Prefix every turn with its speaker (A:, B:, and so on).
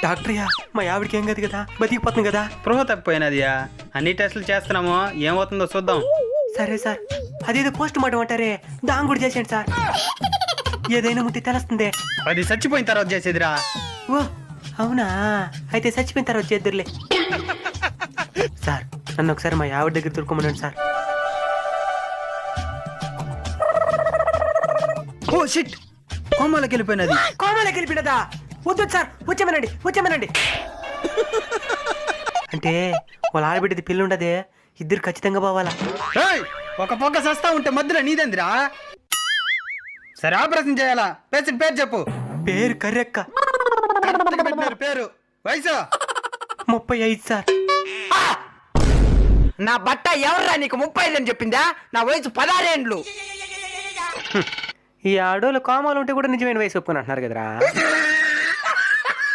A: డాక్టర్యా మా ఆవిడకి ఏం కాదు కదా, బతికిపోతుంది కదా.
B: స్పృహ తప్పిపోయినదియా. అన్ని టెస్టులు చేస్తున్నాము, ఏమవుతుందో చూద్దాం.
A: సరే సార్, అదేదో పోస్ట్ మార్టం అంటారే, దాని కూడా చేసేయండి సార్. ఏదైనా ఉంటే తెలుస్తుంది.
B: అది చచ్చిపోయిన తర్వాత చేసేదిరా.
A: ఓ అవునా, అయితే చచ్చిపోయిన తర్వాత చేద్దరులే. సార్ నన్ను ఒకసారి మా ఆవిడ దగ్గర దొరుకోమనండి సార్.
B: ఓ షిట్, కోమాలోకి వెళ్ళిపోయినది.
A: కోమాలోకి వెళ్ళిపోయినదా? వద్దు సార్, వచ్చేమనండి. అంటే వాళ్ళ ఆడబిడ్డది పిల్లి ఉండదే, ఇద్దరు ఖచ్చితంగా పోవాలా.
B: ఏయ్, ఒక పక్క సస్తా ఉంటే మధ్యలో నీదేందిరా? సరే ఆపరేషన్ చేయాలా? పేషెంట్ పేరు చెప్పు.
A: పేరు కర్రెక్క.
B: పేరు వయసు
A: 35 సార్.
C: నా బట్ట ఎవర్రా నీకు 35 అని చెప్పిందా? నా వయసు 16 ఏండ్లు.
A: ఈ ఆడోళ్ళు కోమాలు ఉంటే కూడా నిజమైన వయసు ఒప్పుకుని అంటున్నారు కదరా.